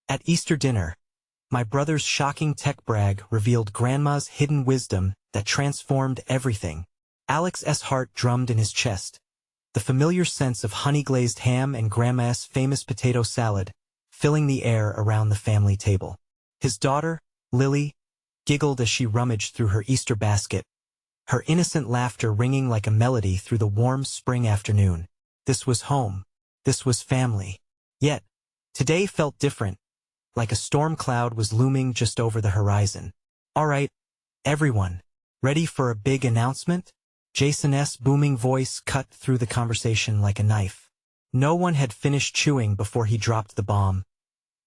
At Easter dinner, my brother's shocking tech brag revealed Grandma's hidden wisdom that transformed everything. Alex's heart drummed in his chest. The familiar sense of honey-glazed ham and Grandma's famous potato salad filling the air around the family table. His daughter, Lily, giggled as she rummaged through her Easter basket, her innocent laughter ringing like a melody through the warm spring afternoon. This was home. This was family. Yet, today felt different, like a storm cloud was looming just over the horizon. "All right, everyone, ready for a big announcement?" Jason's booming voice cut through the conversation like a knife. No one had finished chewing before he dropped the bomb.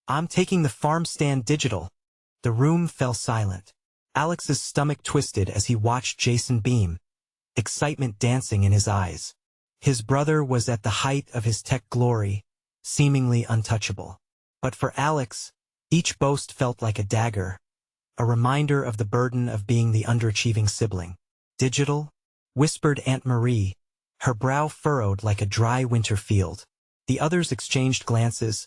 "I'm taking the farm stand digital." The room fell silent. Alex's stomach twisted as he watched Jason beam, excitement dancing in his eyes. His brother was at the height of his tech glory, seemingly untouchable. But for Alex, each boast felt like a dagger, a reminder of the burden of being the underachieving sibling. "Digital?" whispered Aunt Marie, her brow furrowed like a dry winter field. The others exchanged glances,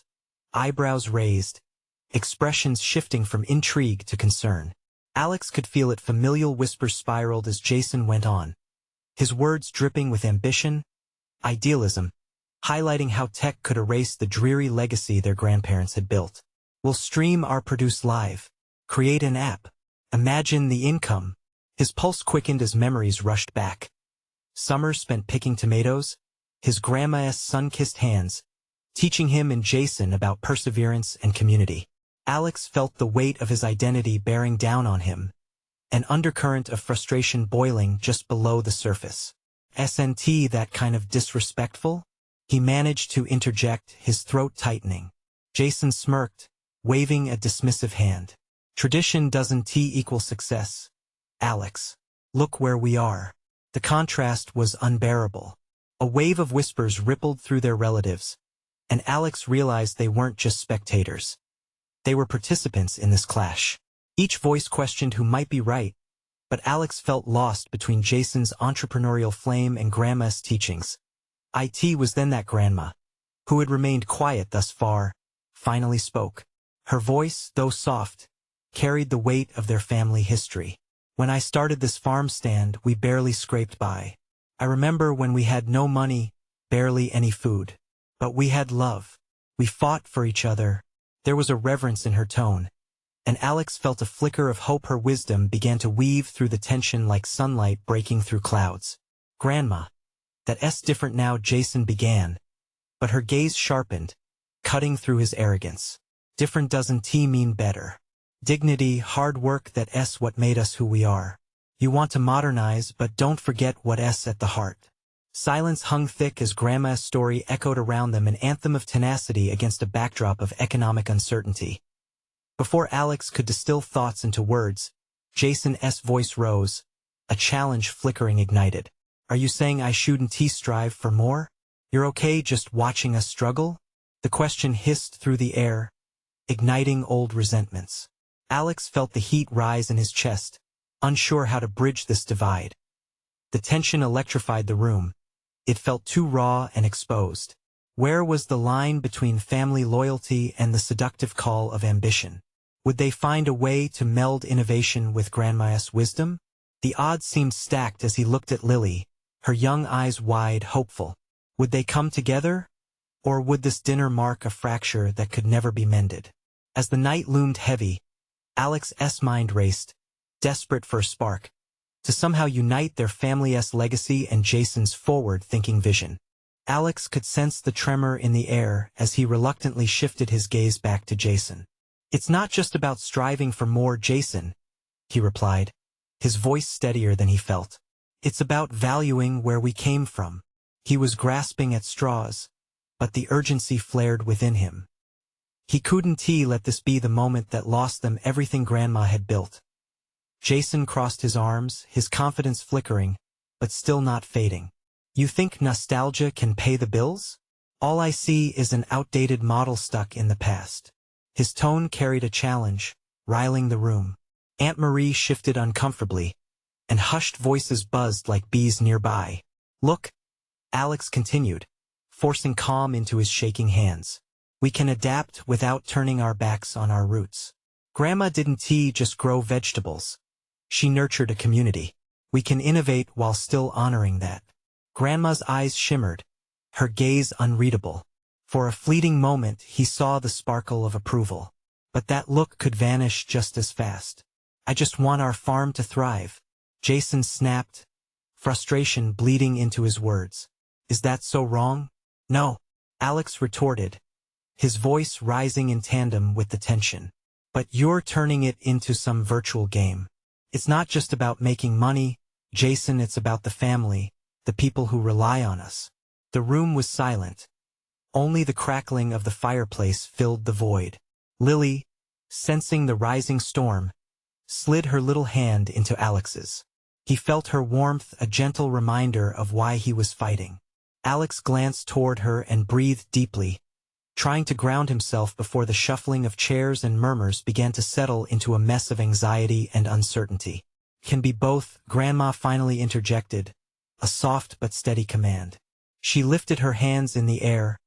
eyebrows raised, expressions shifting from intrigue to concern. Alex could feel it. Familial whispers spiraled as Jason went on, his words dripping with ambition, idealism, highlighting how tech could erase the dreary legacy their grandparents had built. "We'll stream our produce live. Create an app. Imagine the income." His pulse quickened as memories rushed back. Summers spent picking tomatoes, his grandma's sun-kissed hands, teaching him and Jason about perseverance and community. Alex felt the weight of his identity bearing down on him, an undercurrent of frustration boiling just below the surface. "SNT that kind of disrespectful?" he managed to interject, his throat tightening. Jason smirked, waving a dismissive hand. "Tradition doesn't equal success, Alex. Look where we are." The contrast was unbearable. A wave of whispers rippled through their relatives, and Alex realized they weren't just spectators. They were participants in this clash. Each voice questioned who might be right, but Alex felt lost between Jason's entrepreneurial flame and Grandma's teachings. It was then that Grandma, who had remained quiet thus far, finally spoke. Her voice, though soft, carried the weight of their family history. "When I started this farm stand, we barely scraped by. I remember when we had no money, barely any food. But we had love. We fought for each other." There was a reverence in her tone, and Alex felt a flicker of hope. Her wisdom began to weave through the tension like sunlight breaking through clouds. "Grandma, that's different now," Jason began, but her gaze sharpened, cutting through his arrogance. "Different doesn't mean better. Dignity, hard work, that's what made us who we are. You want to modernize, but don't forget what's at the heart." Silence hung thick as Grandma's story echoed around them, an anthem of tenacity against a backdrop of economic uncertainty. Before Alex could distill thoughts into words, Jason's voice rose, a challenge flickering ignited. "Are you saying I shouldn't strive for more? You're okay just watching us struggle?" The question hissed through the air, igniting old resentments. Alex felt the heat rise in his chest, unsure how to bridge this divide. The tension electrified the room. It felt too raw and exposed. Where was the line between family loyalty and the seductive call of ambition? Would they find a way to meld innovation with Grandma's wisdom? The odds seemed stacked as he looked at Lily, her young eyes wide, hopeful. Would they come together? Or would this dinner mark a fracture that could never be mended? As the night loomed heavy, Alex's mind raced, desperate for a spark, to somehow unite their family's legacy and Jason's forward-thinking vision. Alex could sense the tremor in the air as he reluctantly shifted his gaze back to Jason. "It's not just about striving for more, Jason," he replied, his voice steadier than he felt. "It's about valuing where we came from." He was grasping at straws, but the urgency flared within him. He couldn't let this be the moment that lost them everything Grandma had built. Jason crossed his arms, his confidence flickering, but still not fading. "You think nostalgia can pay the bills? All I see is an outdated model stuck in the past." His tone carried a challenge, riling the room. Aunt Marie shifted uncomfortably, and hushed voices buzzed like bees nearby. "Look," Alex continued, forcing calm into his shaking hands. We can adapt without turning our backs on our roots. Grandma didn't just grow vegetables. She nurtured a community. We can innovate while still honoring that. Grandma's eyes shimmered, her gaze unreadable. For a fleeting moment he saw the sparkle of approval. But that look could vanish just as fast. I just want our farm to thrive. Jason snapped, frustration bleeding into his words. Is that so wrong? No, Alex retorted, his voice rising in tandem with the tension. But you're turning it into some virtual game. It's not just about making money, Jason, it's about the family, the people who rely on us. The room was silent. Only the crackling of the fireplace filled the void. Lily, sensing the rising storm, slid her little hand into Alex's. He felt her warmth, a gentle reminder of why he was fighting. Alex glanced toward her and breathed deeply, trying to ground himself before the shuffling of chairs and murmurs began to settle into a mess of anxiety and uncertainty. Can be both, Grandma finally interjected, a soft but steady command. She lifted her hands in the air,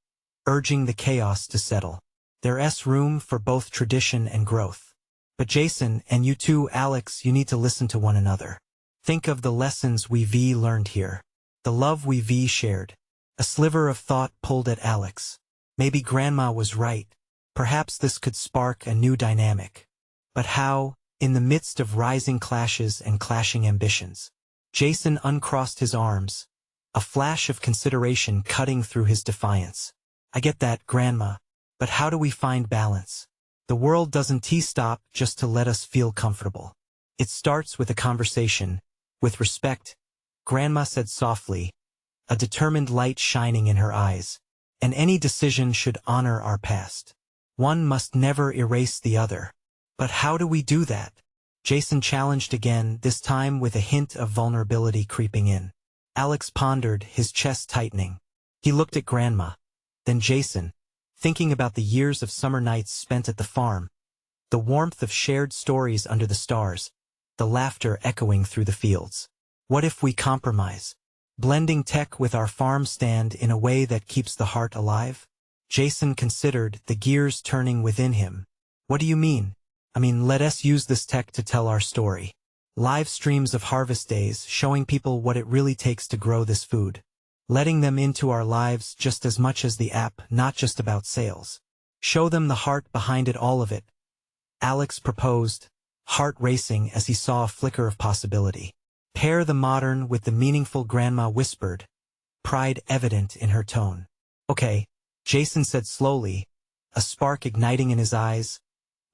urging the chaos to settle. There's room for both tradition and growth. But Jason, and you too, Alex, you need to listen to one another. Think of the lessons we've learned here. The love we've shared. A sliver of thought pulled at Alex. Maybe Grandma was right. Perhaps this could spark a new dynamic. But how, in the midst of rising clashes and clashing ambitions? Jason uncrossed his arms, a flash of consideration cutting through his defiance. I get that, Grandma, but how do we find balance? The world doesn't stop just to let us feel comfortable. It starts with a conversation, with respect, Grandma said softly, a determined light shining in her eyes. And any decision should honor our past. One must never erase the other. But how do we do that? Jason challenged again, this time with a hint of vulnerability creeping in. Alex pondered, his chest tightening. He looked at Grandma, then Jason, thinking about the years of summer nights spent at the farm, the warmth of shared stories under the stars, the laughter echoing through the fields. What if we compromise? Blending tech with our farm stand in a way that keeps the heart alive? Jason considered, the gears turning within him. What do you mean? Let us use this tech to tell our story. Live streams of harvest days showing people what it really takes to grow this food. Letting them into our lives just as much as the app, not just about sales. Show them the heart behind it, all of it. Alex proposed, heart racing as he saw a flicker of possibility. Pair the modern with the meaningful, Grandma whispered, pride evident in her tone. Okay, Jason said slowly, a spark igniting in his eyes.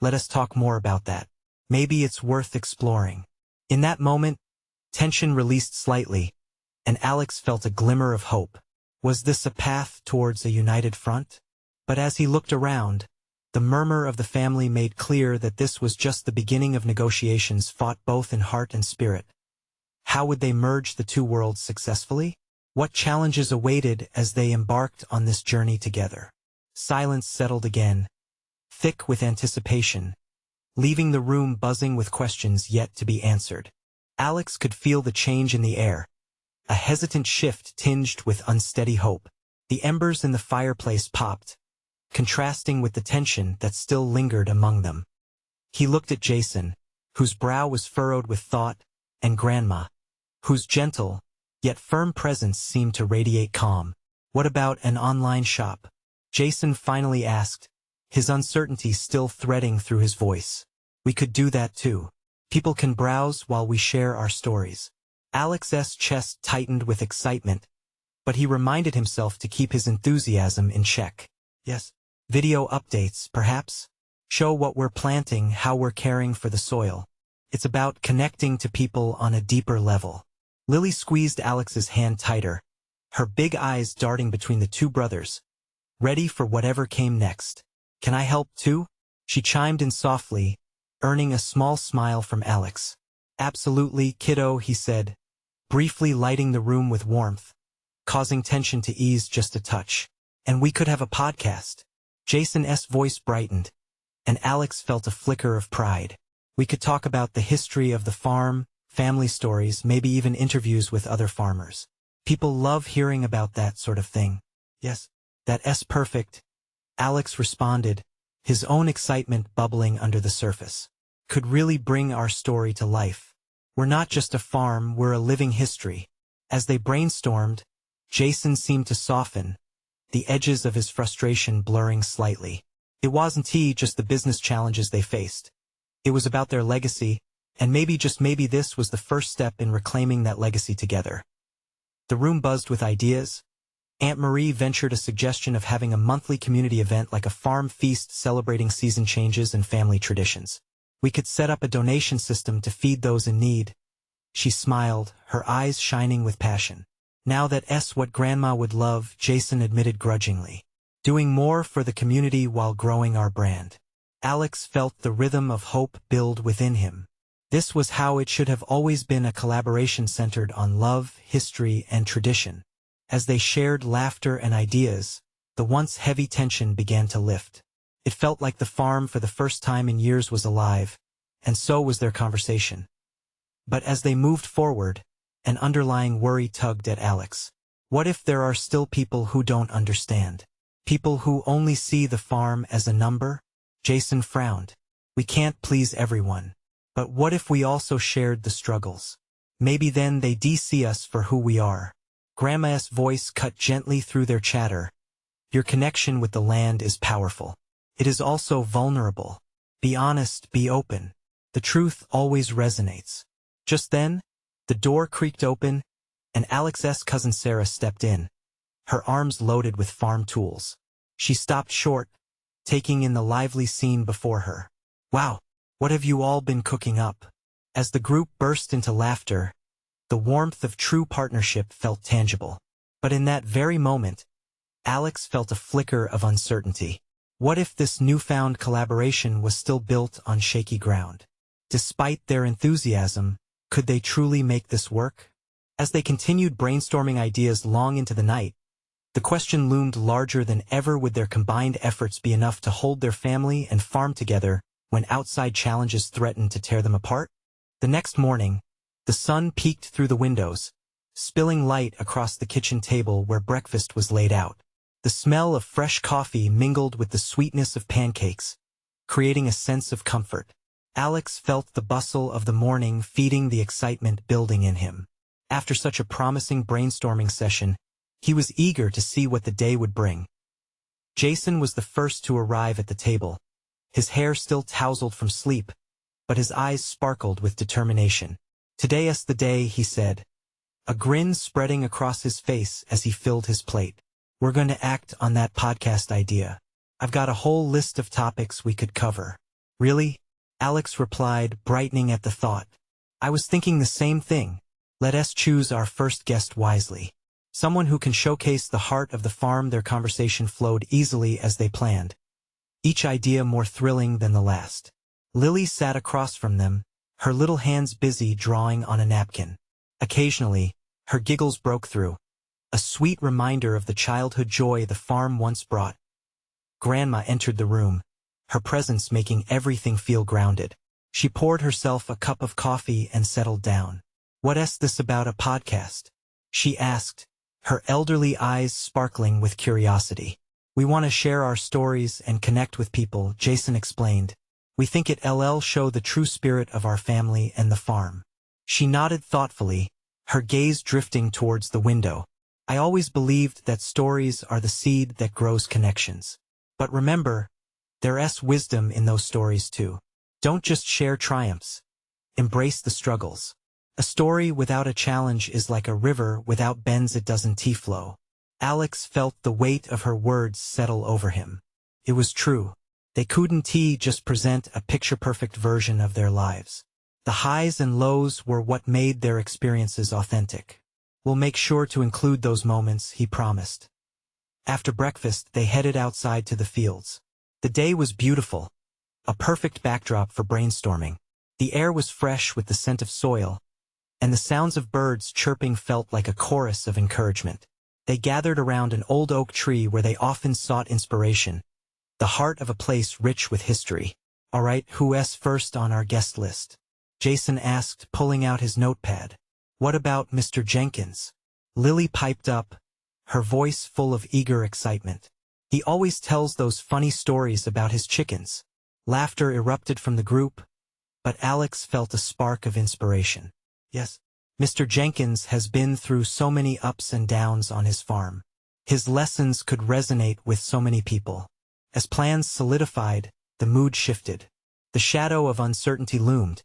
Let us talk more about that. Maybe it's worth exploring. In that moment, tension released slightly, and Alex felt a glimmer of hope. Was this a path towards a united front? But as he looked around, the murmur of the family made clear that this was just the beginning of negotiations fought both in heart and spirit. How would they merge the two worlds successfully? What challenges awaited as they embarked on this journey together? Silence settled again, thick with anticipation, leaving the room buzzing with questions yet to be answered. Alex could feel the change in the air, a hesitant shift tinged with unsteady hope. The embers in the fireplace popped, contrasting with the tension that still lingered among them. He looked at Jason, whose brow was furrowed with thought, and Grandma, whose gentle, yet firm presence seemed to radiate calm. What about an online shop? Jason finally asked, his uncertainty still threading through his voice. We could do that too. People can browse while we share our stories. Alex's chest tightened with excitement, but he reminded himself to keep his enthusiasm in check. Yes. Video updates, perhaps? Show what we're planting, how we're caring for the soil. It's about connecting to people on a deeper level. Lily squeezed Alex's hand tighter, her big eyes darting between the two brothers, ready for whatever came next. Can I help too? She chimed in softly, earning a small smile from Alex. Absolutely, kiddo, he said, briefly lighting the room with warmth, causing tension to ease just a touch. And we could have a podcast. Jason's voice brightened, and Alex felt a flicker of pride. We could talk about the history of the farm, family stories, maybe even interviews with other farmers. People love hearing about that sort of thing. Yes, that's perfect. Alex responded, his own excitement bubbling under the surface. Could really bring our story to life. We're not just a farm, we're a living history. As they brainstormed, Jason seemed to soften, the edges of his frustration blurring slightly. It wasn't just the business challenges they faced. It was about their legacy, and maybe, just maybe, this was the first step in reclaiming that legacy together. The room buzzed with ideas. Aunt Marie ventured a suggestion of having a monthly community event like a farm feast celebrating season changes and family traditions. We could set up a donation system to feed those in need. She smiled, her eyes shining with passion. Now that's what Grandma would love, Jason admitted grudgingly. Doing more for the community while growing our brand. Alex felt the rhythm of hope build within him. This was how it should have always been, a collaboration centered on love, history, and tradition. As they shared laughter and ideas, the once heavy tension began to lift. It felt like the farm for the first time in years was alive, and so was their conversation. But as they moved forward, an underlying worry tugged at Alex. What if there are still people who don't understand? People who only see the farm as a number? Jason frowned. We can't please everyone. But what if we also shared the struggles? Maybe then they'd see us for who we are. Grandma's voice cut gently through their chatter. Your connection with the land is powerful. It is also vulnerable. Be honest, be open. The truth always resonates. Just then, the door creaked open, and Alex's cousin Sarah stepped in, her arms loaded with farm tools. She stopped short, taking in the lively scene before her. Wow, what have you all been cooking up? As the group burst into laughter, the warmth of true partnership felt tangible. But in that very moment, Alex felt a flicker of uncertainty. What if this newfound collaboration was still built on shaky ground? Despite their enthusiasm, could they truly make this work? As they continued brainstorming ideas long into the night, the question loomed larger than ever: would their combined efforts be enough to hold their family and farm together when outside challenges threatened to tear them apart? The next morning, the sun peeked through the windows, spilling light across the kitchen table where breakfast was laid out. The smell of fresh coffee mingled with the sweetness of pancakes, creating a sense of comfort. Alex felt the bustle of the morning feeding the excitement building in him. After such a promising brainstorming session, he was eager to see what the day would bring. Jason was the first to arrive at the table, his hair still tousled from sleep, but his eyes sparkled with determination. Today's the day, he said, a grin spreading across his face as he filled his plate. We're going to act on that podcast idea. I've got a whole list of topics we could cover. Really? Alex replied, brightening at the thought. I was thinking the same thing. Let us choose our first guest wisely. Someone who can showcase the heart of the farm. Their conversation flowed easily as they planned, each idea more thrilling than the last. Lily sat across from them, her little hands busy drawing on a napkin. Occasionally, her giggles broke through, a sweet reminder of the childhood joy the farm once brought. Grandma entered the room, her presence making everything feel grounded. She poured herself a cup of coffee and settled down. What's this about a podcast? She asked, her elderly eyes sparkling with curiosity. We want to share our stories and connect with people, Jason explained. We think it'll show the true spirit of our family and the farm. She nodded thoughtfully, her gaze drifting towards the window. I always believed that stories are the seed that grows connections. But remember, there's wisdom in those stories too. Don't just share triumphs. Embrace the struggles. A story without a challenge is like a river without bends, it doesn't flow. Alex felt the weight of her words settle over him. It was true. They couldn't just present a picture-perfect version of their lives. The highs and lows were what made their experiences authentic. We'll make sure to include those moments, he promised. After breakfast, they headed outside to the fields. The day was beautiful, a perfect backdrop for brainstorming. The air was fresh with the scent of soil, and the sounds of birds chirping felt like a chorus of encouragement. They gathered around an old oak tree where they often sought inspiration, the heart of a place rich with history. All right, who's first on our guest list? Jason asked, pulling out his notepad. What about Mr. Jenkins? Lily piped up, her voice full of eager excitement. He always tells those funny stories about his chickens. Laughter erupted from the group, but Alex felt a spark of inspiration. Yes, Mr. Jenkins has been through so many ups and downs on his farm. His lessons could resonate with so many people. As plans solidified, the mood shifted. The shadow of uncertainty loomed,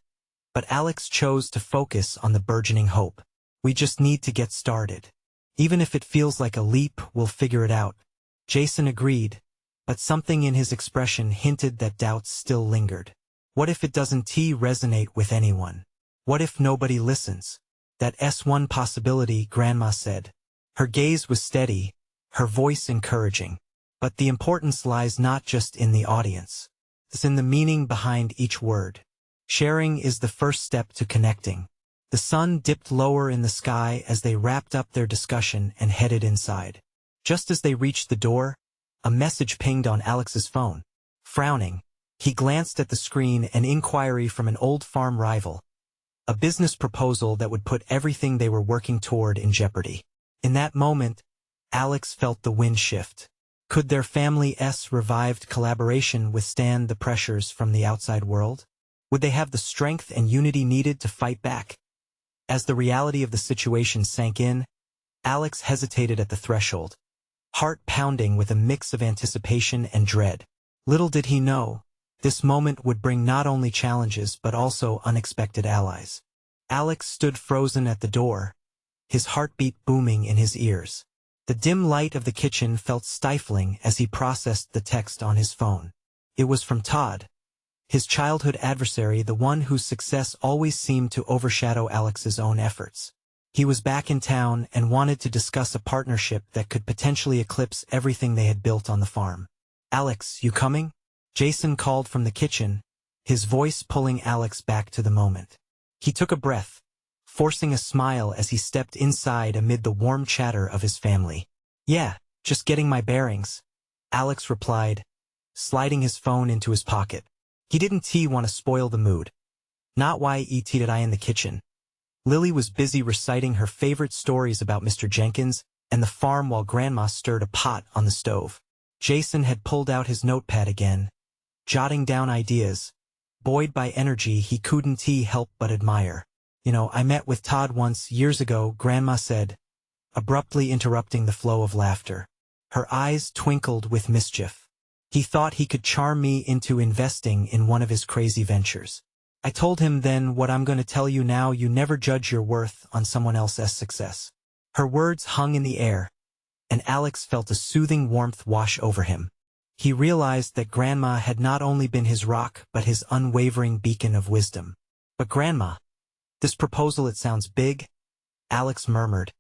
but Alex chose to focus on the burgeoning hope. We just need to get started. Even if it feels like a leap, we'll figure it out. Jason agreed, but something in his expression hinted that doubts still lingered. What if it doesn't resonate with anyone? What if nobody listens? That's one possibility, Grandma said. Her gaze was steady, her voice encouraging. But the importance lies not just in the audience. It's in the meaning behind each word. Sharing is the first step to connecting. The sun dipped lower in the sky as they wrapped up their discussion and headed inside. Just as they reached the door, a message pinged on Alex's phone. Frowning, he glanced at the screen, an inquiry from an old farm rival. A business proposal that would put everything they were working toward in jeopardy. In that moment, Alex felt the wind shift. Could their family's revived collaboration withstand the pressures from the outside world? Would they have the strength and unity needed to fight back? As the reality of the situation sank in, Alex hesitated at the threshold, heart pounding with a mix of anticipation and dread. Little did he know, this moment would bring not only challenges but also unexpected allies. Alex stood frozen at the door, his heartbeat booming in his ears. The dim light of the kitchen felt stifling as he processed the text on his phone. It was from Todd, his childhood adversary, the one whose success always seemed to overshadow Alex's own efforts. He was back in town and wanted to discuss a partnership that could potentially eclipse everything they had built on the farm. "Alex, you coming?" Jason called from the kitchen, his voice pulling Alex back to the moment. He took a breath, forcing a smile as he stepped inside amid the warm chatter of his family. "Yeah, just getting my bearings," Alex replied, sliding his phone into his pocket. He didn't want to spoil the mood. Not why did I in the kitchen. Lily was busy reciting her favorite stories about Mr. Jenkins and the farm while Grandma stirred a pot on the stove. Jason had pulled out his notepad again, jotting down ideas. Buoyed by energy he couldn't help but admire. I met with Todd once, years ago," Grandma said, abruptly interrupting the flow of laughter. Her eyes twinkled with mischief. "He thought he could charm me into investing in one of his crazy ventures. I told him then what I'm going to tell you now: you never judge your worth on someone else's success." Her words hung in the air, and Alex felt a soothing warmth wash over him. He realized that Grandma had not only been his rock but his unwavering beacon of wisdom. "But Grandma, this proposal, it sounds big," Alex murmured,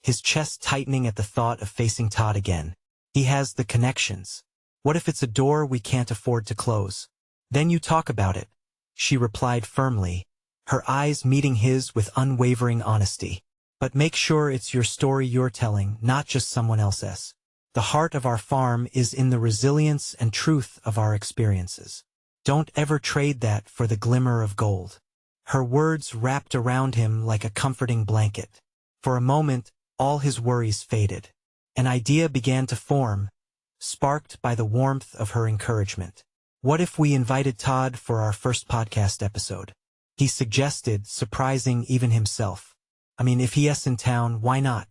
his chest tightening at the thought of facing Todd again. "He has the connections. What if it's a door we can't afford to close?" "Then you talk about it," she replied firmly, her eyes meeting his with unwavering honesty. "But make sure it's your story you're telling, not just someone else's. The heart of our farm is in the resilience and truth of our experiences. Don't ever trade that for the glimmer of gold." Her words wrapped around him like a comforting blanket. For a moment, all his worries faded. An idea began to form, sparked by the warmth of her encouragement. "What if we invited Todd for our first podcast episode?" he suggested, surprising even himself. If he's in town, why not?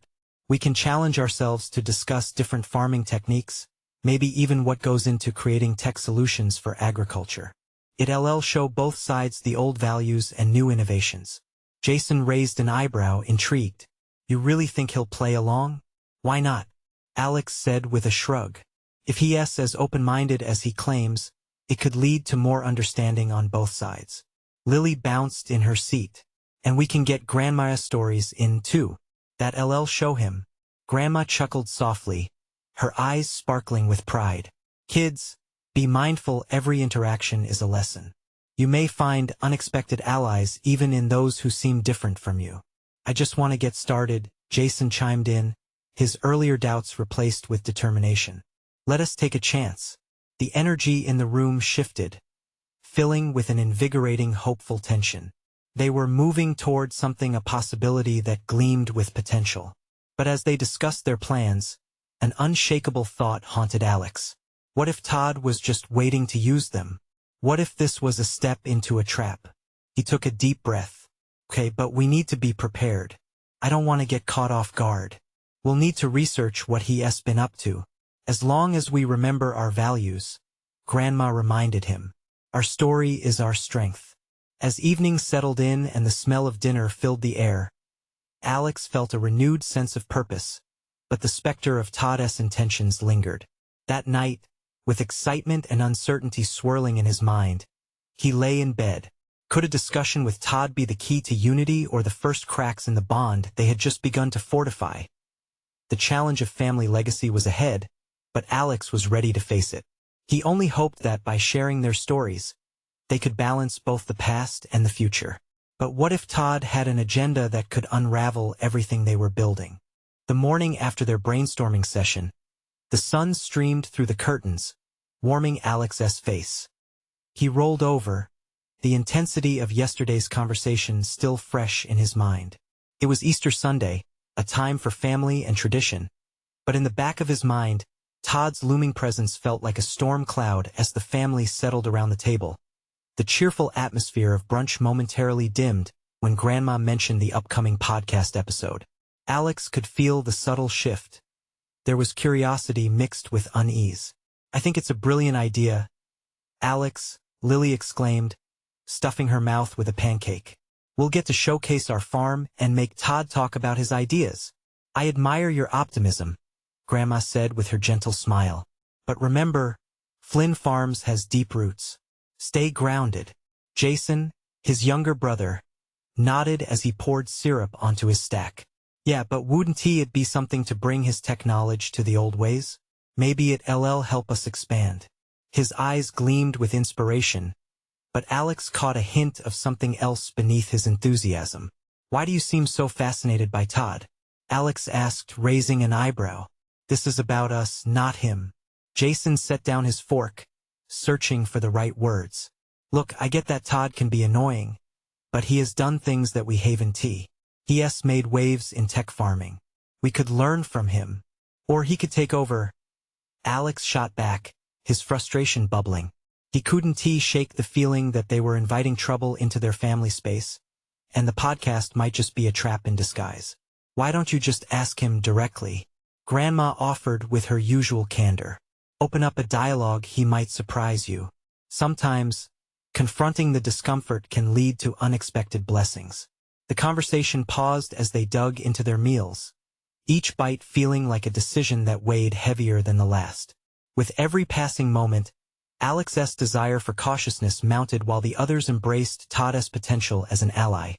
We can challenge ourselves to discuss different farming techniques, maybe even what goes into creating tech solutions for agriculture. It'll show both sides, the old values and new innovations. Jason raised an eyebrow, intrigued. "You really think he'll play along?" "Why not?" Alex said with a shrug. "If he's as open-minded as he claims, it could lead to more understanding on both sides." Lily bounced in her seat. "And we can get Grandma's stories in too. That'll show him." Grandma chuckled softly, her eyes sparkling with pride. "Kids, be mindful, every interaction is a lesson. You may find unexpected allies even in those who seem different from you." "I just want to get started," Jason chimed in, his earlier doubts replaced with determination. "Let us take a chance." The energy in the room shifted, filling with an invigorating, hopeful tension. They were moving toward something, a possibility that gleamed with potential. But as they discussed their plans, An unshakable thought haunted Alex. What if Todd was just waiting to use them? What if this was a step into a trap? He took a deep breath. Okay, but we need to be prepared. I don't want to get caught off guard. We'll need to research what he has been up to. As long as we remember our values, Grandma reminded him. Our story is our strength. As evening settled in and the smell of dinner filled the air, Alex felt a renewed sense of purpose, but the specter of Todd's intentions lingered. That night, with excitement and uncertainty swirling in his mind, he lay in bed. Could a discussion with Todd be the key to unity or the first cracks in the bond they had just begun to fortify? The challenge of family legacy was ahead, but Alex was ready to face it. He only hoped that by sharing their stories, they could balance both the past and the future. But what if Todd had an agenda that could unravel everything they were building? The morning after their brainstorming session, the sun streamed through the curtains, warming Alex's face. He rolled over, the intensity of yesterday's conversation still fresh in his mind. It was Easter Sunday, a time for family and tradition, but in the back of his mind, Todd's looming presence felt like a storm cloud as the family settled around the table. The cheerful atmosphere of brunch momentarily dimmed when Grandma mentioned the upcoming podcast episode. Alex could feel the subtle shift. There was curiosity mixed with unease. I think it's a brilliant idea, Alex, Lily exclaimed, stuffing her mouth with a pancake. We'll get to showcase our farm and make Todd talk about his ideas. I admire your optimism, Grandma said with her gentle smile. But remember, Flynn Farms has deep roots. Stay grounded. Jason, his younger brother, nodded as he poured syrup onto his stack. Yeah, but wouldn't it be something to bring his tech knowledge to the old ways? Maybe it'll help us expand. His eyes gleamed with inspiration, but Alex caught a hint of something else beneath his enthusiasm. Why do you seem so fascinated by Todd? Alex asked, raising an eyebrow. This is about us, not him. Jason set down his fork, searching for the right words. Look, I get that Todd can be annoying, but he has done things that we haven't. He has made waves in tech farming. We could learn from him. Or he could take over. Alex shot back, his frustration bubbling. He couldn't shake the feeling that they were inviting trouble into their family space, and the podcast might just be a trap in disguise. Why don't you just ask him directly? Grandma offered with her usual candor. Open up a dialogue, he might surprise you. Sometimes, confronting the discomfort can lead to unexpected blessings. The conversation paused as they dug into their meals, each bite feeling like a decision that weighed heavier than the last. With every passing moment, Alex's desire for cautiousness mounted while the others embraced Todd's potential as an ally.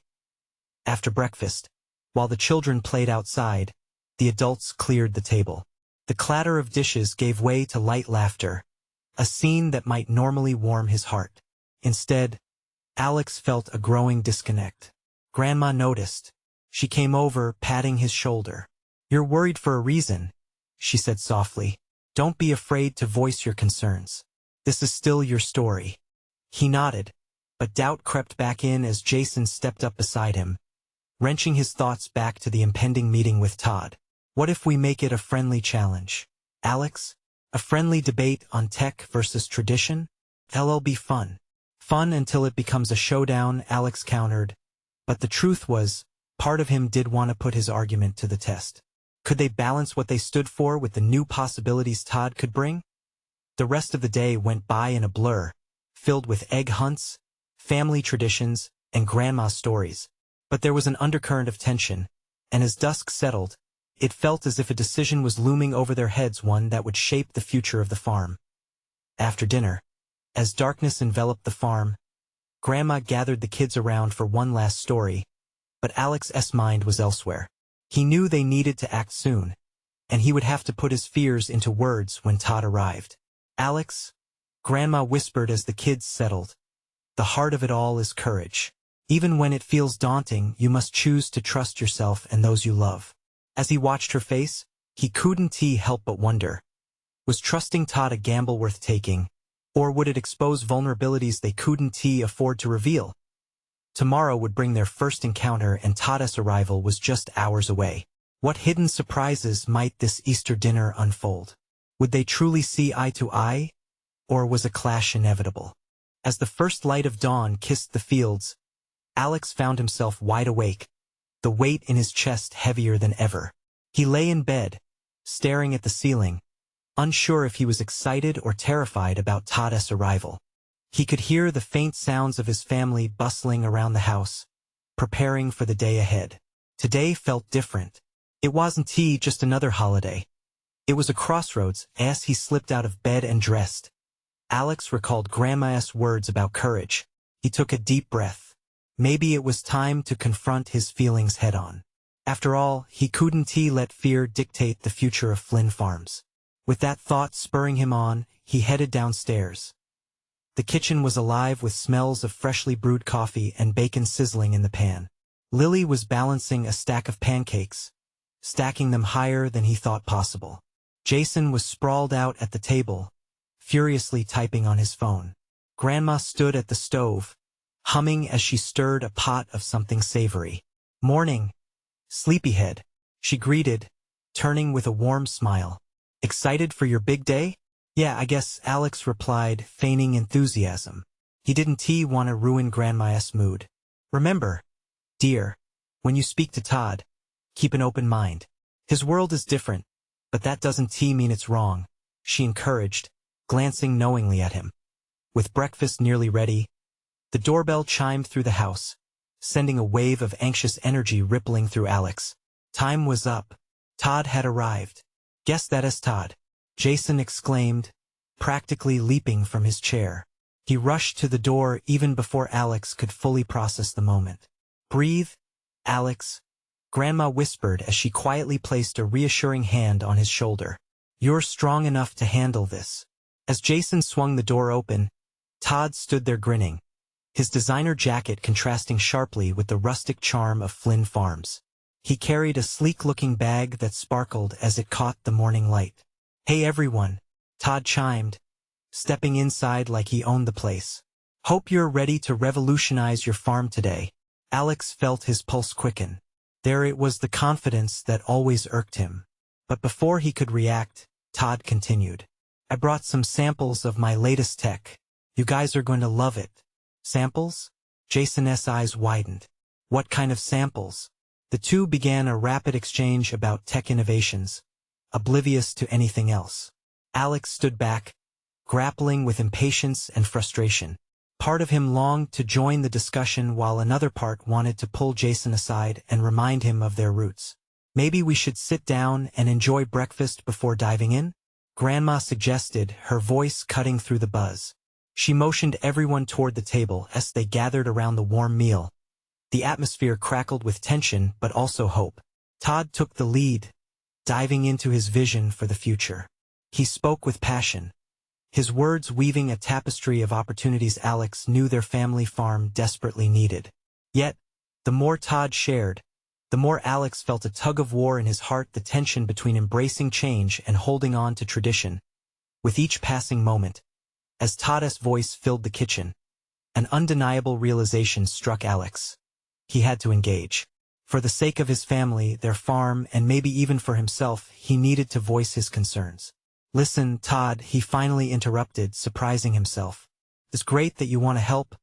After breakfast, while the children played outside, the adults cleared the table. The clatter of dishes gave way to light laughter, a scene that might normally warm his heart. Instead, Alex felt a growing disconnect. Grandma noticed. She came over, patting his shoulder. You're worried for a reason, she said softly. Don't be afraid to voice your concerns. This is still your story. He nodded, but doubt crept back in as Jason stepped up beside him, wrenching his thoughts back to the impending meeting with Todd. What if we make it a friendly challenge? Alex? A friendly debate on tech versus tradition? It'll be fun. Fun until it becomes a showdown, Alex countered. But the truth was, part of him did want to put his argument to the test. Could they balance what they stood for with the new possibilities Todd could bring? The rest of the day went by in a blur, filled with egg hunts, family traditions, and grandma's stories. But there was an undercurrent of tension, and as dusk settled, it felt as if a decision was looming over their heads, one that would shape the future of the farm. After dinner, as darkness enveloped the farm, Grandma gathered the kids around for one last story, but Alex's mind was elsewhere. He knew they needed to act soon, and he would have to put his fears into words when Todd arrived. Alex, Grandma whispered as the kids settled, the heart of it all is courage. Even when it feels daunting, you must choose to trust yourself and those you love. As he watched her face, he couldn't help but wonder. Was trusting Todd a gamble worth taking, or would it expose vulnerabilities they couldn't afford to reveal? Tomorrow would bring their first encounter, and Todd's arrival was just hours away. What hidden surprises might this Easter dinner unfold? Would they truly see eye to eye, or was a clash inevitable? As the first light of dawn kissed the fields, Alex found himself wide awake, the weight in his chest heavier than ever. He lay in bed, staring at the ceiling, unsure if he was excited or terrified about Todd's arrival. He could hear the faint sounds of his family bustling around the house, preparing for the day ahead. Today felt different. It wasn't just another holiday. It was a crossroads. As he slipped out of bed and dressed, Alex recalled Grandma's words about courage. He took a deep breath. Maybe it was time to confront his feelings head-on. After all, he couldn't let fear dictate the future of Flynn Farms. With that thought spurring him on, he headed downstairs. The kitchen was alive with smells of freshly brewed coffee and bacon sizzling in the pan. Lily was balancing a stack of pancakes, stacking them higher than he thought possible. Jason was sprawled out at the table, furiously typing on his phone. Grandma stood at the stove, humming as she stirred a pot of something savory. "Morning, sleepyhead," she greeted, turning with a warm smile. "Excited for your big day?" "Yeah, I guess," Alex replied, feigning enthusiasm. He didn't want to ruin Grandma's mood. "Remember, dear, when you speak to Todd, keep an open mind. His world is different, but that doesn't mean it's wrong," she encouraged, glancing knowingly at him. With breakfast nearly ready, the doorbell chimed through the house, sending a wave of anxious energy rippling through Alex. Time was up. Todd had arrived. "Guess that is Todd," Jason exclaimed, practically leaping from his chair. He rushed to the door even before Alex could fully process the moment. "Breathe, Alex," Grandma whispered as she quietly placed a reassuring hand on his shoulder. "You're strong enough to handle this." As Jason swung the door open, Todd stood there grinning, his designer jacket contrasting sharply with the rustic charm of Flynn Farms. He carried a sleek-looking bag that sparkled as it caught the morning light. "Hey everyone," Todd chimed, stepping inside like he owned the place. "Hope you're ready to revolutionize your farm today." Alex felt his pulse quicken. There it was, the confidence that always irked him. But before he could react, Todd continued. "I brought some samples of my latest tech. You guys are going to love it." "Samples?" Jason's eyes widened. "What kind of samples?" The two began a rapid exchange about tech innovations, oblivious to anything else. Alex stood back, grappling with impatience and frustration. Part of him longed to join the discussion while another part wanted to pull Jason aside and remind him of their roots. "Maybe we should sit down and enjoy breakfast before diving in?" Grandma suggested, her voice cutting through the buzz. She motioned everyone toward the table as they gathered around the warm meal. The atmosphere crackled with tension but also hope. Todd took the lead, diving into his vision for the future. He spoke with passion, his words weaving a tapestry of opportunities Alex knew their family farm desperately needed. Yet, the more Todd shared, the more Alex felt a tug-of-war in his heart, the tension between embracing change and holding on to tradition. With each passing moment, as Todd's voice filled the kitchen, an undeniable realization struck Alex. He had to engage. For the sake of his family, their farm, and maybe even for himself, he needed to voice his concerns. "Listen, Todd," he finally interrupted, surprising himself. "It's great that you want to help,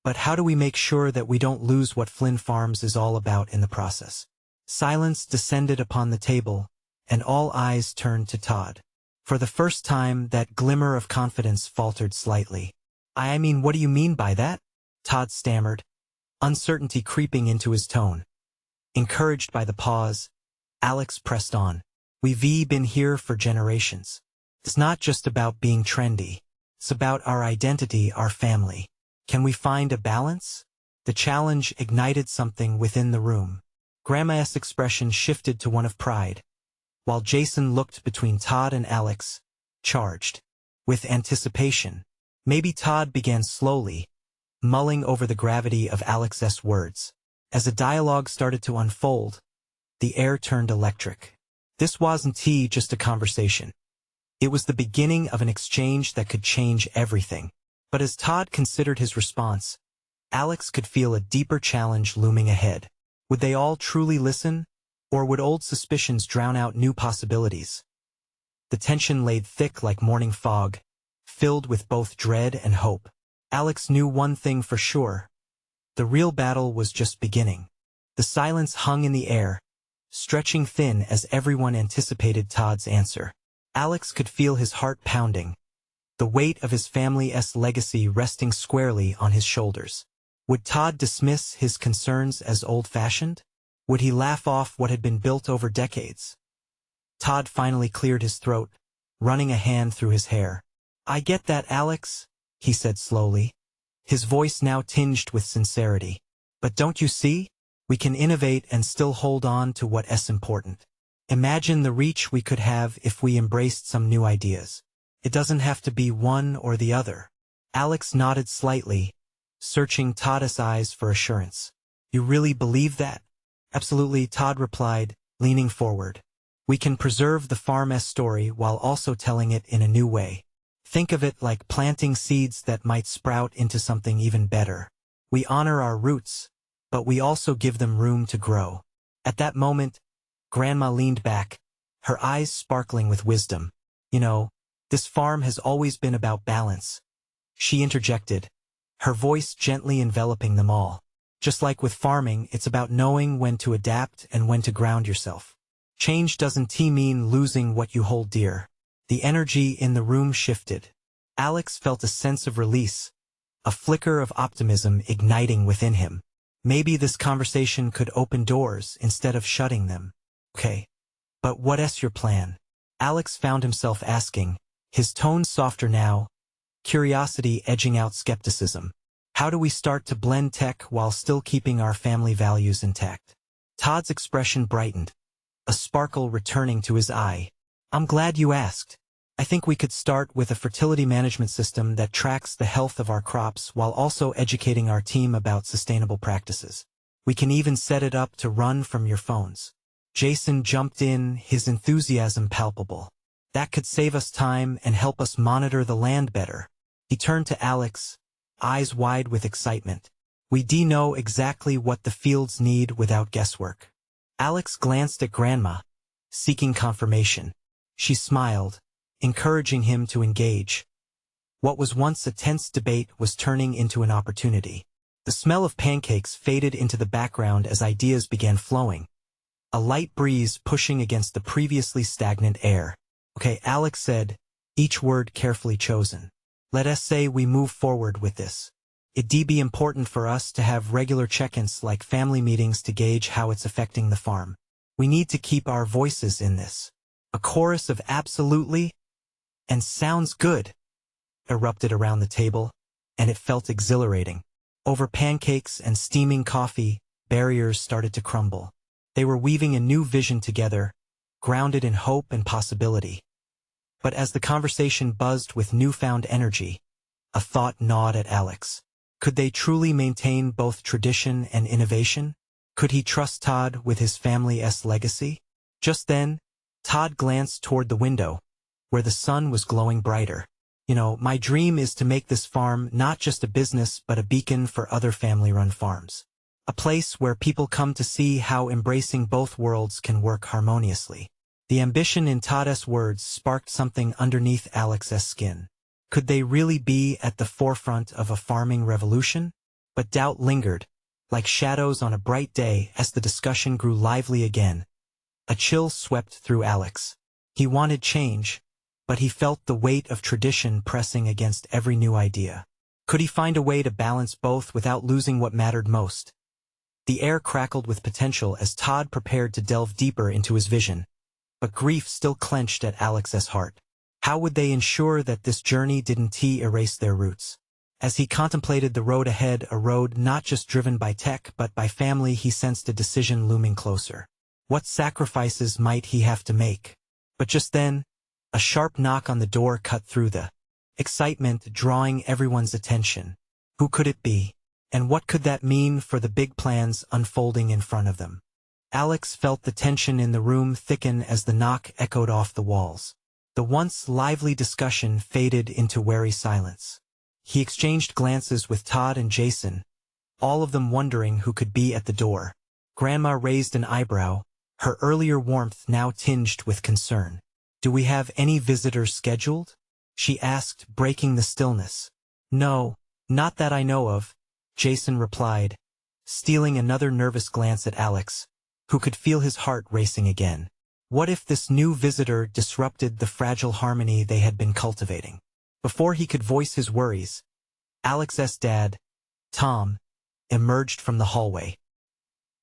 but how do we make sure that we don't lose what Flynn Farms is all about in the process?" Silence descended upon the table, and all eyes turned to Todd. For the first time, that glimmer of confidence faltered slightly. I mean, what do you mean by that?" Todd stammered, uncertainty creeping into his tone. Encouraged by the pause, Alex pressed on. "We've been here for generations. It's not just about being trendy. It's about our identity, our family. Can we find a balance?" The challenge ignited something within the room. Grandma's expression shifted to one of pride, while Jason looked between Todd and Alex, charged with anticipation. Maybe Todd began slowly, mulling over the gravity of Alex's words. As the dialogue started to unfold, the air turned electric. This wasn't just a conversation. It was the beginning of an exchange that could change everything. But as Todd considered his response, Alex could feel a deeper challenge looming ahead. Would they all truly listen, Or would old suspicions drown out new possibilities? The tension laid thick like morning fog, filled with both dread and hope. Alex knew one thing for sure. The real battle was just beginning. The silence hung in the air, stretching thin as everyone anticipated Todd's answer. Alex could feel his heart pounding, the weight of his family's legacy resting squarely on his shoulders. Would Todd dismiss his concerns as old-fashioned? Would he laugh off what had been built over decades? Todd finally cleared his throat, running a hand through his hair. "I get that, Alex," he said slowly, his voice now tinged with sincerity. "But don't you see? We can innovate and still hold on to what's important. Imagine the reach we could have if we embraced some new ideas. It doesn't have to be one or the other." Alex nodded slightly, searching Todd's eyes for assurance. "You really believe that?" "Absolutely," Todd replied, leaning forward. "We can preserve the farm's story while also telling it in a new way. Think of it like planting seeds that might sprout into something even better. We honor our roots, but we also give them room to grow." At that moment, Grandma leaned back, her eyes sparkling with wisdom. "You know, this farm has always been about balance," she interjected, her voice gently enveloping them all. "Just like with farming, it's about knowing when to adapt and when to ground yourself. Change doesn't mean losing what you hold dear." The energy in the room shifted. Alex felt a sense of release, a flicker of optimism igniting within him. Maybe this conversation could open doors instead of shutting them. "Okay, but what's your plan?" Alex found himself asking, his tone softer now, curiosity edging out skepticism. "How do we start to blend tech while still keeping our family values intact?" Todd's expression brightened, a sparkle returning to his eye. "I'm glad you asked. I think we could start with a fertility management system that tracks the health of our crops while also educating our team about sustainable practices. We can even set it up to run from your phones." Jason jumped in, his enthusiasm palpable. "That could save us time and help us monitor the land better." He turned to Alex, eyes wide with excitement. "We know exactly what the fields need without guesswork." Alex glanced at Grandma, seeking confirmation. She smiled, encouraging him to engage. What was once a tense debate was turning into an opportunity. The smell of pancakes faded into the background as ideas began flowing, a light breeze pushing against the previously stagnant air. "Okay," Alex said, each word carefully chosen. "Let us say we move forward with this. It'd be important for us to have regular check-ins like family meetings to gauge how it's affecting the farm. We need to keep our voices in this." A chorus of "absolutely" and "sounds good" erupted around the table, and it felt exhilarating. Over pancakes and steaming coffee, barriers started to crumble. They were weaving a new vision together, grounded in hope and possibility. But as the conversation buzzed with newfound energy, a thought gnawed at Alex. Could they truly maintain both tradition and innovation? Could he trust Todd with his family's legacy? Just then, Todd glanced toward the window, where the sun was glowing brighter. "You know, my dream is to make this farm not just a business but a beacon for other family-run farms. A place where people come to see how embracing both worlds can work harmoniously." The ambition in Todd's words sparked something underneath Alex's skin. Could they really be at the forefront of a farming revolution? But doubt lingered, like shadows on a bright day as the discussion grew lively again. A chill swept through Alex. He wanted change, but he felt the weight of tradition pressing against every new idea. Could he find a way to balance both without losing what mattered most? The air crackled with potential as Todd prepared to delve deeper into his vision, but grief still clenched at Alex's heart. How would they ensure that this journey didn't erase their roots? As he contemplated the road ahead, a road not just driven by tech but by family, he sensed a decision looming closer. What sacrifices might he have to make? But just then, a sharp knock on the door cut through the excitement, drawing everyone's attention. Who could it be? And what could that mean for the big plans unfolding in front of them? Alex felt the tension in the room thicken as the knock echoed off the walls. The once lively discussion faded into wary silence. He exchanged glances with Todd and Jason, all of them wondering who could be at the door. Grandma raised an eyebrow, her earlier warmth now tinged with concern. "Do we have any visitors scheduled?" she asked, breaking the stillness. "No, not that I know of," Jason replied, stealing another nervous glance at Alex, who could feel his heart racing again. What if this new visitor disrupted the fragile harmony they had been cultivating? Before he could voice his worries, Alex's dad, Tom, emerged from the hallway.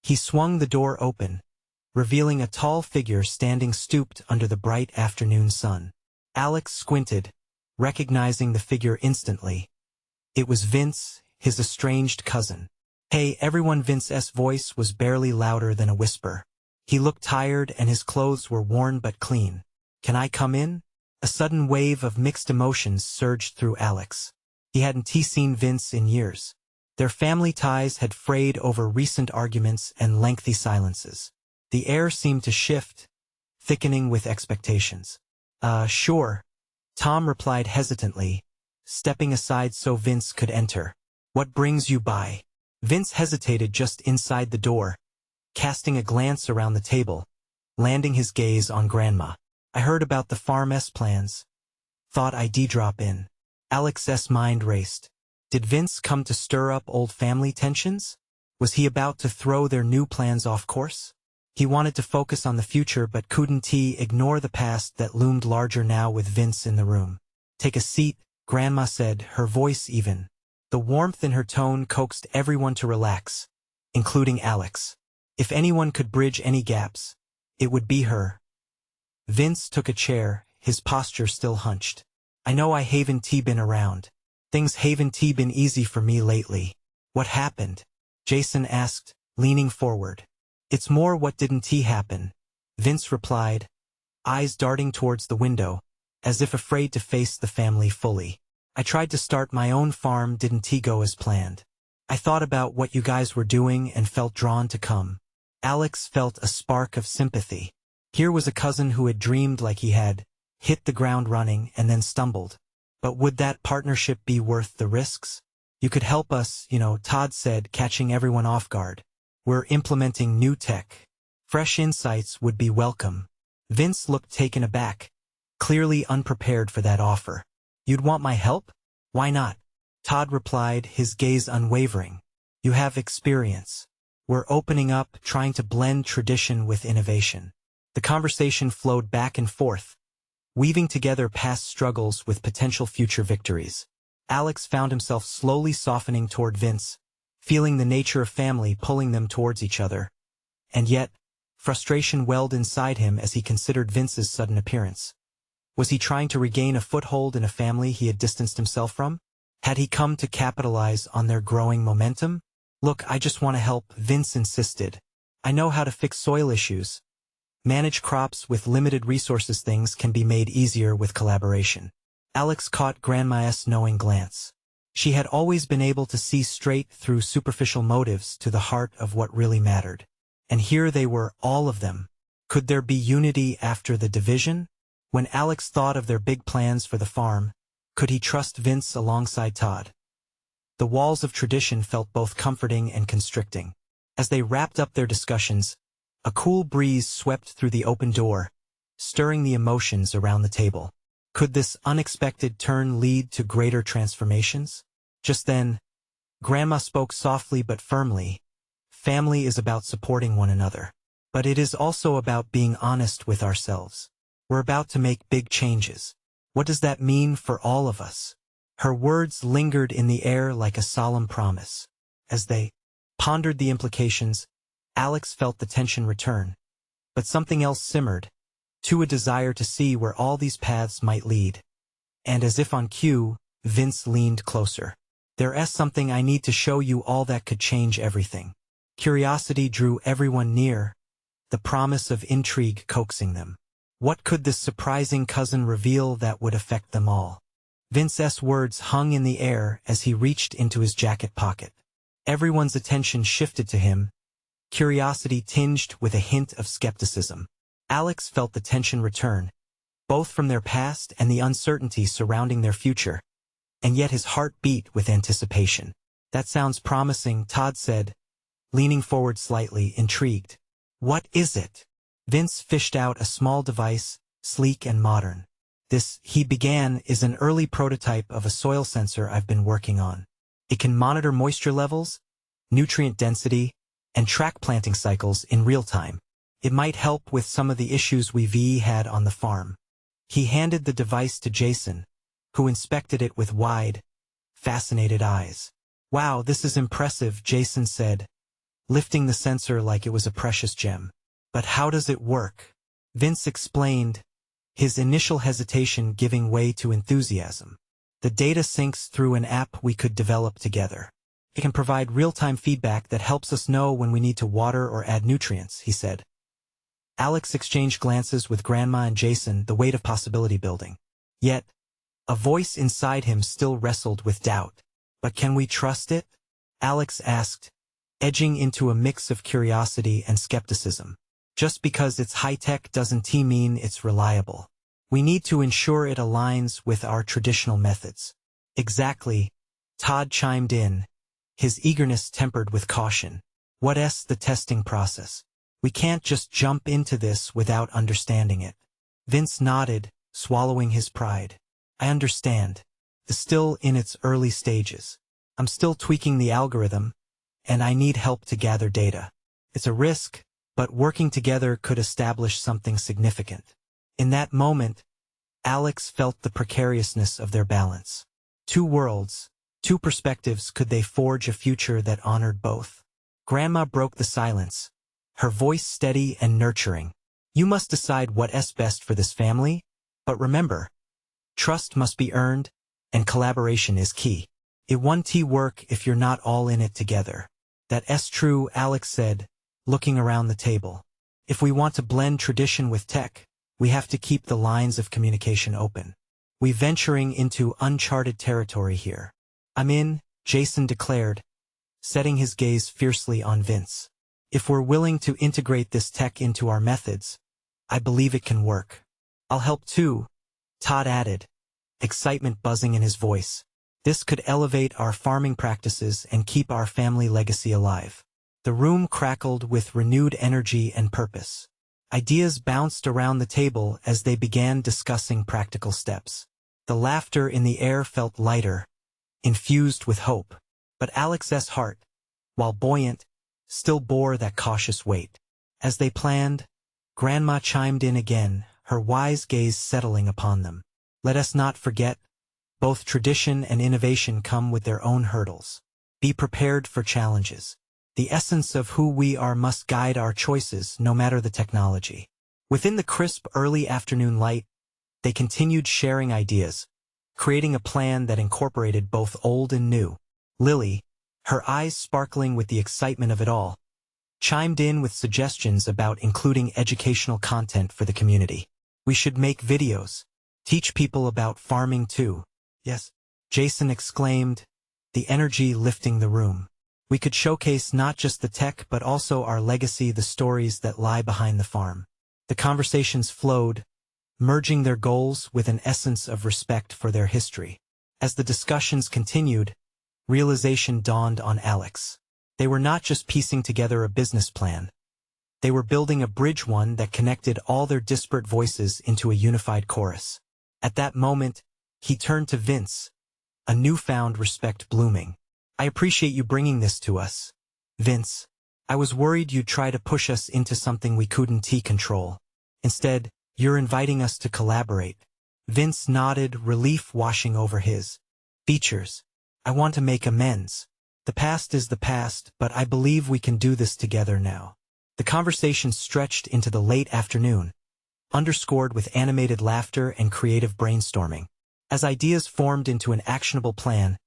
He swung the door open, revealing a tall figure standing stooped under the bright afternoon sun. Alex squinted, recognizing the figure instantly. It was Vince, his estranged cousin. "Hey everyone," Vince's voice was barely louder than a whisper. He looked tired and his clothes were worn but clean. "Can I come in?" A sudden wave of mixed emotions surged through Alex. He hadn't seen Vince in years. Their family ties had frayed over recent arguments and lengthy silences. The air seemed to shift, thickening with expectations. Sure," Tom replied hesitantly, stepping aside so Vince could enter. "What brings you by?" Vince hesitated just inside the door, casting a glance around the table, landing his gaze on Grandma. "I heard about the farm's plans. Thought I'd drop in." Alex's mind raced. Did Vince come to stir up old family tensions? Was he about to throw their new plans off course? He wanted to focus on the future but couldn't ignore the past that loomed larger now with Vince in the room. "Take a seat," Grandma said, her voice even. The warmth in her tone coaxed everyone to relax, including Alex. If anyone could bridge any gaps, it would be her. Vince took a chair, his posture still hunched. "I know I haven't been around. Things haven't been easy for me lately." "What happened?" Jason asked, leaning forward. "It's more what didn't happen," Vince replied, eyes darting towards the window, as if afraid to face the family fully. "I tried to start my own farm, didn't go as planned. I thought about what you guys were doing and felt drawn to come." Alex felt a spark of sympathy. Here was a cousin who had dreamed like he had, hit the ground running and then stumbled. But would that partnership be worth the risks? "You could help us, Todd said, catching everyone off guard. "We're implementing new tech. Fresh insights would be welcome." Vince looked taken aback, clearly unprepared for that offer. "You'd want my help? Why not?" Todd replied, his gaze unwavering. "You have experience. We're opening up, trying to blend tradition with innovation." The conversation flowed back and forth, weaving together past struggles with potential future victories. Alex found himself slowly softening toward Vince, feeling the nature of family pulling them towards each other. And yet, frustration welled inside him as he considered Vince's sudden appearance. Was he trying to regain a foothold in a family he had distanced himself from? Had he come to capitalize on their growing momentum? "Look, I just want to help," Vince insisted. "I know how to fix soil issues. Manage crops with limited resources. Things can be made easier with collaboration." Alex caught Grandma's knowing glance. She had always been able to see straight through superficial motives to the heart of what really mattered. And here they were, all of them. Could there be unity after the division? When Alex thought of their big plans for the farm, could he trust Vince alongside Todd? The walls of tradition felt both comforting and constricting. As they wrapped up their discussions, a cool breeze swept through the open door, stirring the emotions around the table. Could this unexpected turn lead to greater transformations? Just then, Grandma spoke softly but firmly. "Family is about supporting one another. But it is also about being honest with ourselves. We're about to make big changes. What does that mean for all of us?" Her words lingered in the air like a solemn promise. As they pondered the implications, Alex felt the tension return. But something else simmered, a desire to see where all these paths might lead. And as if on cue, Vince leaned closer. "There's something I need to show you all that could change everything." Curiosity drew everyone near, the promise of intrigue coaxing them. What could this surprising cousin reveal that would affect them all? Vince's words hung in the air as he reached into his jacket pocket. Everyone's attention shifted to him, curiosity tinged with a hint of skepticism. Alex felt the tension return, both from their past and the uncertainty surrounding their future. And yet his heart beat with anticipation. "That sounds promising," Todd said, leaning forward slightly, intrigued. "What is it?" Vince fished out a small device, sleek and modern. This, he began, is an early prototype of a soil sensor I've been working on. It can monitor moisture levels, nutrient density, and track planting cycles in real time. It might help with some of the issues we've had on the farm. He handed the device to Jason, who inspected it with wide, fascinated eyes. "Wow, this is impressive," Jason said, lifting the sensor like it was a precious gem. "But how does it work?" Vince explained, his initial hesitation giving way to enthusiasm. "The data syncs through an app we could develop together. It can provide real-time feedback that helps us know when we need to water or add nutrients," he said. Alex exchanged glances with Grandma and Jason, the weight of possibility building. Yet, a voice inside him still wrestled with doubt. "But can we trust it?" Alex asked, edging into a mix of curiosity and skepticism. "Just because it's high-tech doesn't mean it's reliable. We need to ensure it aligns with our traditional methods." "Exactly," Todd chimed in, his eagerness tempered with caution. "What's the testing process? We can't just jump into this without understanding it." Vince nodded, swallowing his pride. "I understand. It's still in its early stages. I'm still tweaking the algorithm, and I need help to gather data. It's a risk, but working together could establish something significant." In that moment, Alex felt the precariousness of their balance. Two worlds, two perspectives, could they forge a future that honored both? Grandma broke the silence, her voice steady and nurturing. "You must decide what's best for this family, but remember, trust must be earned, and collaboration is key. It won't work if you're not all in it together." "That's true," Alex said, looking around the table. "If we want to blend tradition with tech, we have to keep the lines of communication open. We're venturing into uncharted territory here." "I'm in," Jason declared, setting his gaze fiercely on Vince. "If we're willing to integrate this tech into our methods, I believe it can work." "I'll help too," Todd added, excitement buzzing in his voice. "This could elevate our farming practices and keep our family legacy alive." The room crackled with renewed energy and purpose. Ideas bounced around the table as they began discussing practical steps. The laughter in the air felt lighter, infused with hope. But Alex's heart, while buoyant, still bore that cautious weight. As they planned, Grandma chimed in again, her wise gaze settling upon them. "Let us not forget, both tradition and innovation come with their own hurdles. Be prepared for challenges. The essence of who we are must guide our choices, no matter the technology." Within the crisp early afternoon light, they continued sharing ideas, creating a plan that incorporated both old and new. Lily, her eyes sparkling with the excitement of it all, chimed in with suggestions about including educational content for the community. "We should make videos, teach people about farming too." "Yes," Jason exclaimed, the energy lifting the room. "We could showcase not just the tech but also our legacy, the stories that lie behind the farm." The conversations flowed, merging their goals with an essence of respect for their history. As the discussions continued, realization dawned on Alex. They were not just piecing together a business plan. They were building a bridge, one that connected all their disparate voices into a unified chorus. At that moment, he turned to Vince, a newfound respect blooming. "I appreciate you bringing this to us, Vince. I was worried you'd try to push us into something we couldn't control. Instead, you're inviting us to collaborate." Vince nodded, relief washing over his features. "I want to make amends. The past is the past, but I believe we can do this together now." The conversation stretched into the late afternoon, underscored with animated laughter and creative brainstorming. As ideas formed into an actionable plan,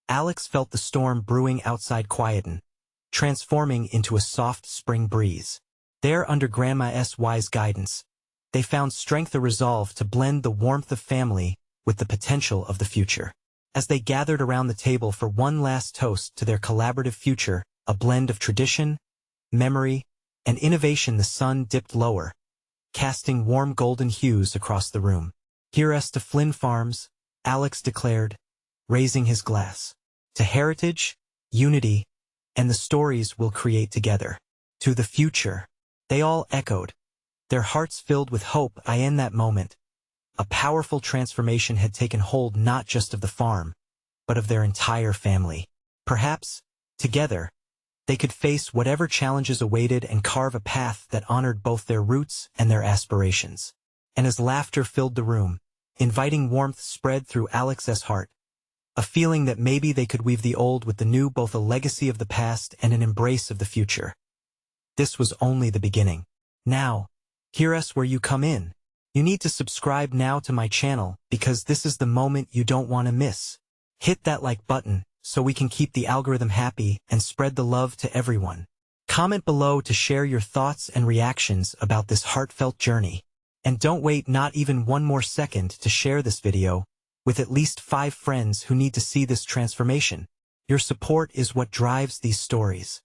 Alex felt the storm brewing outside quieten, transforming into a soft spring breeze. There, under Grandma's wise guidance, they found strength and resolve to blend the warmth of family with the potential of the future. As they gathered around the table for one last toast to their collaborative future, a blend of tradition, memory, and innovation, the sun dipped lower, casting warm golden hues across the room. "Here's to Flynn Farms," Alex declared, raising his glass. "To heritage, unity, and the stories we'll create together. To the future." They all echoed, their hearts filled with hope. In that moment, a powerful transformation had taken hold not just of the farm, but of their entire family. Perhaps, together, they could face whatever challenges awaited and carve a path that honored both their roots and their aspirations. And as laughter filled the room, inviting warmth spread through Alex's heart, a feeling that maybe they could weave the old with the new, both a legacy of the past and an embrace of the future. This was only the beginning. Now, here's where you come in. You need to subscribe now to my channel because this is the moment you don't want to miss. Hit that like button so we can keep the algorithm happy and spread the love to everyone. Comment below to share your thoughts and reactions about this heartfelt journey. And don't wait not even one more second to share this video with at least 5 friends who need to see this transformation. Your support is what drives these stories.